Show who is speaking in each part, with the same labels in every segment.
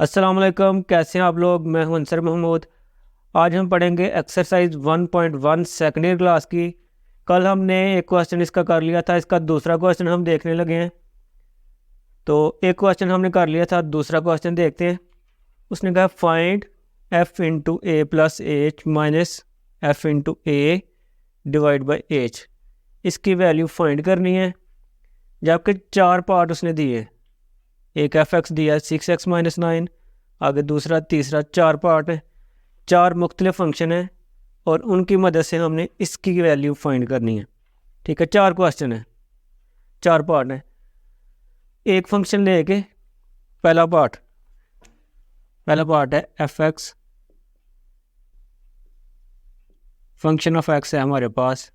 Speaker 1: अस्सलाम वालेकुम, कैसे हैं आप लोग। मैं हूं अंसर महमूद। आज हम पढ़ेंगे एक्सरसाइज 1.1 सेकेंडरी क्लास की। कल हमने एक क्वेश्चन इसका कर लिया था, इसका दूसरा क्वेश्चन हम देखने लगे हैं। तो एक क्वेश्चन हमने कर लिया था, दूसरा क्वेश्चन देखते हैं। उसने कहा find f into A plus H minus F into A divide by H. इसकी वैल्यू फाइंड करनी है, जबकि चार पार्ट उसने दिए। एक एफ एक्स दिया है 6x-9, आगे दूसरा तीसरा, चार पार्ट है, चार मुख्तलिफ फंक्शन है और उनकी मदद से हमने इसकी वैल्यू फाइंड करनी है। ठीक है, चार क्वेश्चन है, चार पार्ट है। एक फंक्शन लेके पहला पार्ट है F x, function of x है हमारे पास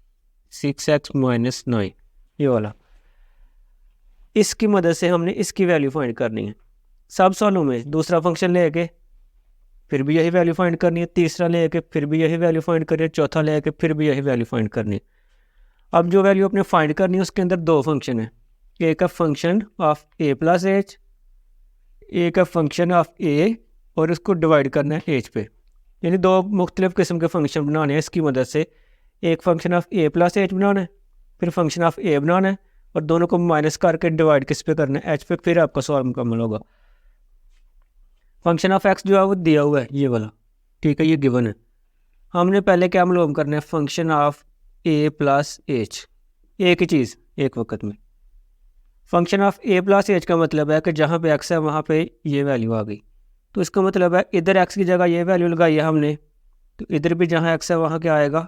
Speaker 1: 6x-9, ये वाला। इसकी मदद से हमने इसकी वैल्यू फाइंड करनी है। सब सॉल्व में दूसरा फंक्शन लेके फिर भी यही वैल्यू फाइंड करनी है, तीसरा लेके फिर भी यही वैल्यू फाइंड करनी है, चौथा लेके फिर भी यही वैल्यू फाइंड करनी है। अब जो वैल्यू अपने फाइंड करनी है उसके अंदर दो फंक्शन है, एक है function of A plus H, एक है फंक्शन ऑफ ए और इसको डिवाइड करना है एच पे। यानी दो मुख्तलिफ किस्म के फंक्शन बनाने हैं इसकी मदद से। एक function of A plus H बनाना है, फिर फंक्शन ऑफ ए बनाना है और दोनों को माइनस करके डिवाइड किस पे करना है, एच पे, फिर आपका सॉल्व मुकम्मल होगा। फंक्शन ऑफ एक्स जो है वो दिया हुआ है, ये वाला। ठीक है, ये गिवन है। हमने पहले क्या मालूम करना है, function of A plus H, एक ही चीज़ एक वक्त में। Function of A plus H का मतलब है कि जहाँ पे एक्स है वहाँ पे ये वैल्यू आ गई। तो इसका मतलब है इधर एक्स की जगह ये वैल्यू लगाई है हमने, तो इधर भी जहाँ एक्स है वहाँ क्या आएगा,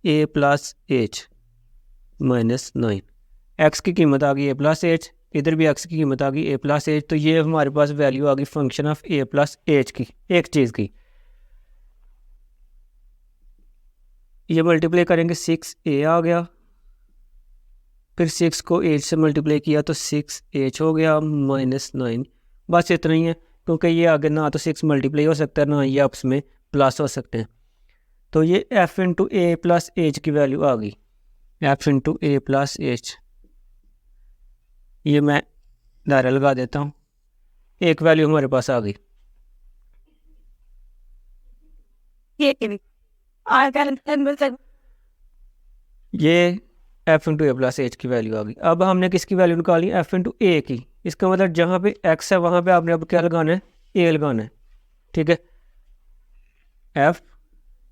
Speaker 1: ए प्लस एच माइनस 9। एक्स की कीमत आ गई ए प्लस एच, इधर भी एक्स की कीमत आ गई ए प्लस एच, तो ये हमारे पास वैल्यू आ गई function of A plus H की, एक चीज़ की। ये मल्टीप्लाई करेंगे 6a आ गया, फिर 6 को 8 से मल्टीप्लाई किया तो 6h हो गया माइनस 9। बस इतना ही है, क्योंकि ये आगे ना तो 6 मल्टीप्लाई हो सकता है ना ये आपस में प्लस हो सकते हैं। तो ये f इंटू ए प्लस एच की वैल्यू आ गई, f इंटू ए प्लस एच। ये मैं दायरा लगा देता हूँ, एक वैल्यू हमारे पास आ गई। ये f इंटू ए प्लस एच की वैल्यू आ गई। अब हमने किसकी वैल्यू निकाली, f इंटू ए की। इसका मतलब जहाँ पे x है वहाँ पे आपने अब क्या लगाना है, a लगाना है। ठीक है, f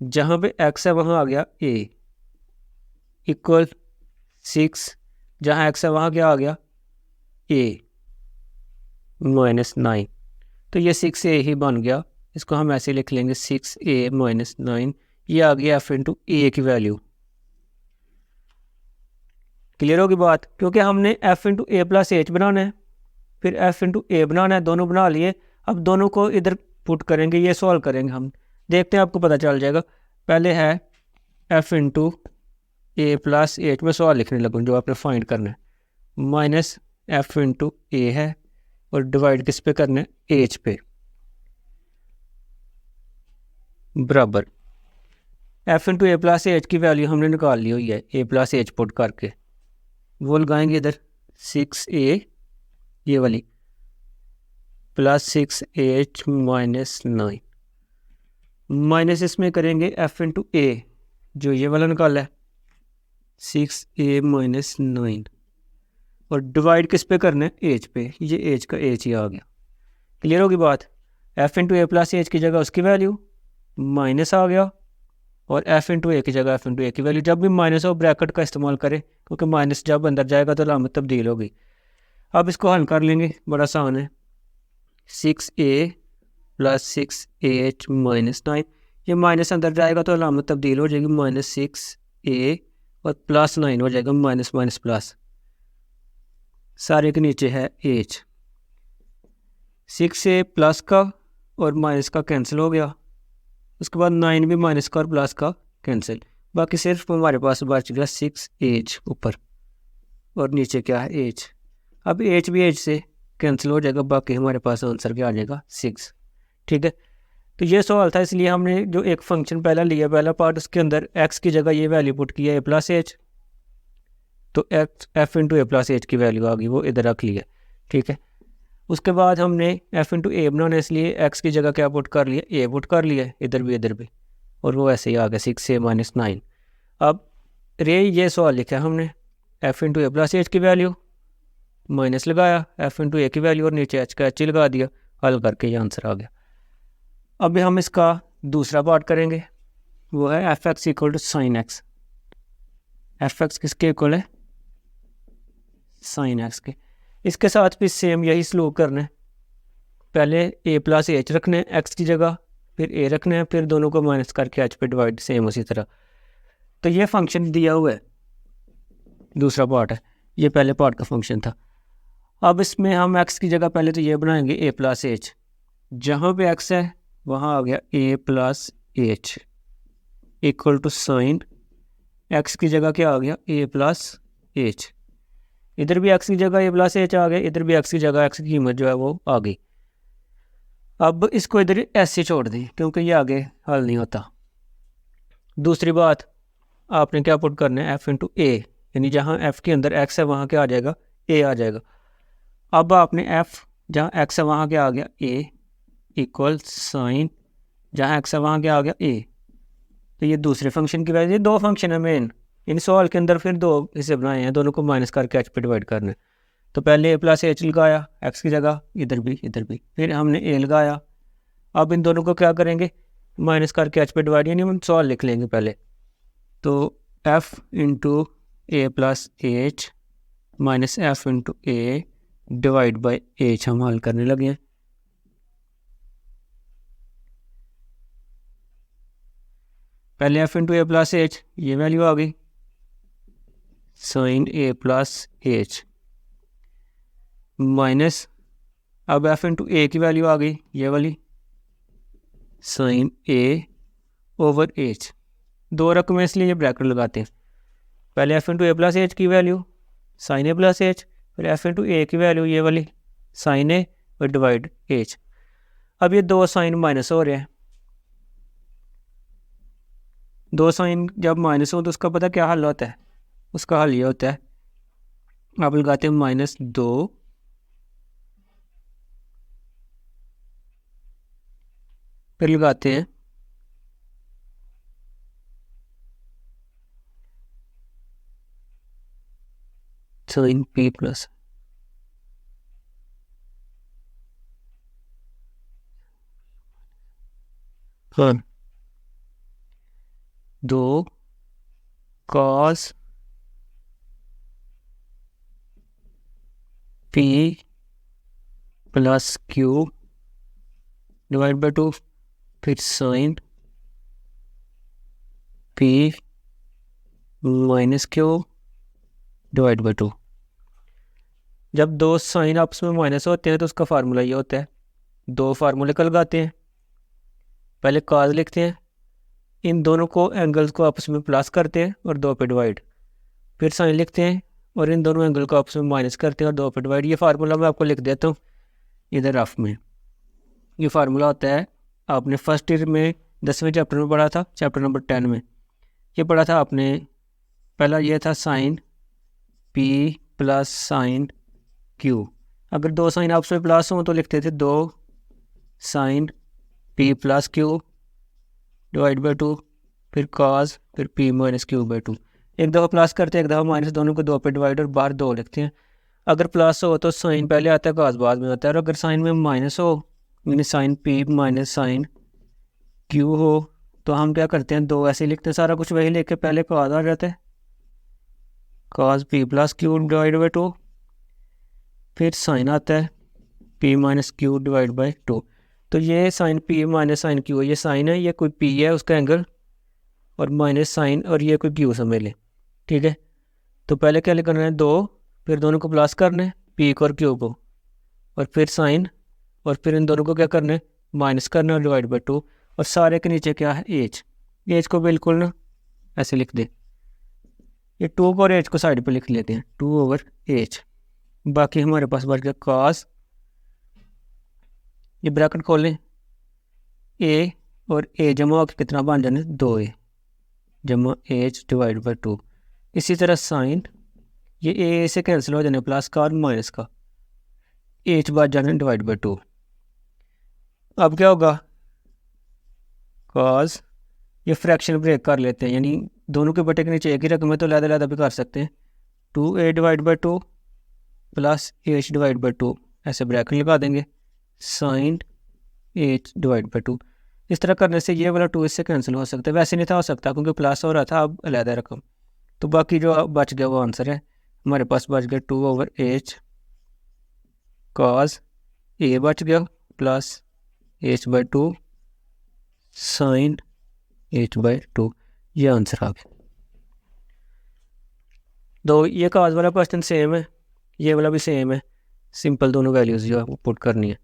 Speaker 1: जहाँ पे x है वहाँ आ गया a इक्वल 6, जहाँ x है वहाँ क्या आ गया, a माइनस 9। तो ये 6a ही बन गया, इसको हम ऐसे लिख लेंगे 6a माइनस 9। ये आ गया f इंटू ए की वैल्यू। क्लियर होगी बात, क्योंकि हमने f इंटू ए प्लस एच बनाना है, फिर f इंटू ए बनाना है, दोनों बना लिए। अब दोनों को इधर पुट करेंगे, ये सॉल्व करेंगे हम, देखते हैं आपको पता चल जाएगा। पहले है f इंटू ए प्लस एच, में सॉल्व लिखने लगूँ जो आपने फाइंड करना है, माइनस f इंटू ए है और डिवाइड किस पे करना है, एच पे, बराबर f इंटू ए प्लस एच की वैल्यू हमने निकाल ली हुई है, ए प्लस एच पुट करके वो लगाएंगे इधर 6a ये वाली प्लस 6h माइनस 9, माइनस इसमें करेंगे f इंटू ए जो ये वाला निकाला है 6a माइनस 9 और डिवाइड किस पे करना है, एच पे। ये एच का एच ही आ गया। क्लियर होगी बात। f इंटू ए प्लस एच की जगह उसकी वैल्यू माइनस आ गया और f इंटू ए की जगह f इंटू ए की वैल्यू। जब भी माइनस हो ब्रैकेट का इस्तेमाल करें, क्योंकि माइनस जब अंदर जाएगा तो अलामत तब्दील होगी। अब इसको हल कर लेंगे, बड़ा आसान है। 6a प्लस 6h माइनस 9, ये माइनस अंदर जाएगा तो अलामत तब्दील हो जाएगी, माइनस 6a और प्लस 9 हो जाएगा, माइनस माइनस प्लस, सारे के नीचे है h। 6a प्लस का और माइनस का कैंसिल हो गया, उसके बाद 9 भी माइनस का और प्लस का कैंसिल, बाकी सिर्फ हमारे पास बच गया 6h ऊपर और नीचे क्या है, h। अब h भी h से कैंसिल हो जाएगा, बाकी हमारे पास आंसर क्या आ जाएगा, 6। ठीक है, तो ये सवाल था, इसलिए हमने जो एक फंक्शन पहला लिया, पहला पार्ट, उसके अंदर x की जगह ये वैल्यू पुट किया ए प्लस एच, तो f इंटू ए प्लस एच की वैल्यू आ गई, वो इधर रख लिया। ठीक है, उसके बाद हमने एफ इंटू ए बनाना है, इसलिए एक्स की जगह क्या पुट कर लिया, ए पुट कर लिया, इधर भी, और वो ऐसे ही आ गया 6a माइनस 9। अब ये सवाल लिखा है हमने, एफ इंटू ए प्लस एच की वैल्यू माइनस लगाया, एफ इंटू ए की वैल्यू और नीचे एच का एच ही लगा दिया, हल करके ये आंसर आ गया। अब हम इसका दूसरा पार्ट करेंगे, वो है F X equal to sine X. F X किसके इक्वल है, साइन एक्स के। इसके साथ भी सेम यही स्लोक करना है, पहले ए प्लस एच रखने हैं एक्स की जगह, फिर ए रखने हैं, फिर दोनों को माइनस करके एच पे डिवाइड, सेम उसी तरह। तो ये फंक्शन दिया हुआ है, दूसरा पार्ट है, ये पहले पार्ट का फंक्शन था। अब इसमें हम एक्स की जगह पहले तो ये बनाएंगे ए प्लस एच, जहाँ पे एक्स है वहाँ आ गया A plus H equal to sine X की जगह क्या आ गया, ए प्लस एच। इधर भी एक्स की जगह ए प्लस एच आ गया, इधर भी एक्स की जगह एक्स की कीमत जो है वो आ गई। अब इसको इधर ऐसे छोड़ दें क्योंकि ये आगे हल नहीं होता। दूसरी बात, आपने क्या पुट करना है, एफ इंटू ए, यानी जहाँ एफ के अंदर एक्स है वहाँ क्या आ जाएगा, ए आ जाएगा। अब आपने एफ जहाँ एक्स है वहाँ क्या आ गया, ए इक्वल साइन जहाँ एक्स है वहाँ क्या आ गया, ए। तो ये दूसरे फंक्शन की वजह से, दो फंक्शन है मेन इन सवाल के अंदर, फिर दो हिस्से बनाए हैं, दोनों को माइनस करके एच पे डिवाइड करना है। तो पहले ए प्लस एच लगाया एक्स की जगह, इधर भी, फिर हमने ए लगाया। अब इन दोनों को क्या करेंगे, माइनस करके एच पे डिवाइड, यानी हम सवाल लिख लेंगे पहले। तो F into A plus H minus F into A divide by H हम हल करने लगे हैं। पहले एफ इंटू ए प्लस एच, ये वैल्यू आ गई साइन ए प्लस एच माइनस, अब एफ इंटू ए की वैल्यू आ गई ये वाली साइन ए ओवर एच। दो रकम है इसलिए ये ब्रैकेट लगाते हैं। पहले एफ इंटू ए प्लस एच की वैल्यू साइन ए प्लस एच, फिर एफ इंटू ए की वैल्यू ये वाली साइन ए और डिवाइड एच। अब ये दो साइन माइनस हो रहे हैं, दो साइन जब माइनस हो तो उसका पता क्या हल होता है, उसका हल ये होता है, आप लगाते हैं -2 फिर लगाते हैं साइन पी प्लस, हाँ 2 cos P plus Q divide by 2, फिर sine P minus Q divide by 2। जब दो साइन आपस में माइनस होते हैं तो उसका फार्मूला ये होता है, दो फार्मूले का लगाते हैं, पहले काज लिखते हैं, इन दोनों को एंगल्स को आपस में प्लस करते हैं और 2 पे डिवाइड, फिर साइन लिखते हैं और इन दोनों एंगल को आपस में माइनस करते हैं और 2 पे डिवाइड। ये फार्मूला मैं आपको लिख देता हूँ इधर रफ में। ये फार्मूला होता है, आपने फर्स्ट ईयर में 10वें चैप्टर में पढ़ा था, चैप्टर नंबर 10 में ये पढ़ा था आपने। पहला ये था sine P plus sine Q, अगर दो साइन आपस में प्लस हों तो लिखते थे 2 sine P plus Q divide by 2, फिर कॉस, फिर पी माइनस क्यू बाई 2। एक दफ़ा प्लस करते हैं एक दफ़ा माइनस, दोनों को 2 पे डिवाइड और बाहर 2 लिखते हैं। अगर प्लस हो तो साइन पहले आता है, कॉस बाद में आता है, और अगर साइन में माइनस हो यानी sine P minus sine Q हो तो हम क्या करते हैं, 2 ऐसे लिखते हैं, सारा कुछ वही लिख के पहले कॉस आ जाता है, cos P plus Q divide by 2, फिर साइन आता है P minus Q divide by 2। तो ये sine P minus sine Q है, ये साइन है, ये कोई पी है उसका एंगल, और माइनस साइन, और ये कोई क्यू समझ लें, ठीक है। तो पहले क्या करना है, 2, फिर दोनों को प्लस करना है पी को और क्यू को, और फिर साइन, और फिर इन दोनों को क्या करना है, माइनस करना है डिवाइड बाई 2, और सारे के नीचे क्या है, एच को बिल्कुल ना ऐसे लिख दें, ये 2 को और एच को साइड पे लिख लेते हैं, 2 ओवर एच। बाकी हमारे पास बढ़ गया कॉस, ये ब्रैकेट खोलें, ए और ए जमा होकर कितना बन जाना, 2a जमा एच डिवाइड बाई 2। इसी तरह साइन, ये ए से कैंसिल हो जाने, प्लस का और माइनस का, एच बच जाना डिवाइड बाई 2। अब क्या होगा, कॉज ये फ्रैक्शन ब्रेक कर लेते हैं, यानी दोनों के बटे के नीचे एक ही रकम है तो लहदा भी कर सकते हैं। 2a divide by 2 plus H divide by 2, ऐसे ब्रैकेट लगा देंगे, साइन एच डिवाइड बाई 2। इस तरह करने से ये वाला 2 इससे कैंसिल हो सकता है, वैसे नहीं था हो सकता क्योंकि प्लस हो रहा था, अब अलहदा रकम। तो बाकी जो बच गया वो आंसर है हमारे पास, बच गया 2/h कॉज ए बच गया plus H by 2 sine H by 2, ये आंसर आ गया। तो ये कॉज वाला क्वेश्चन सेम है, ये वाला भी सेम है, सिंपल दोनों वैल्यूज़ जो है वो पुट करनी है।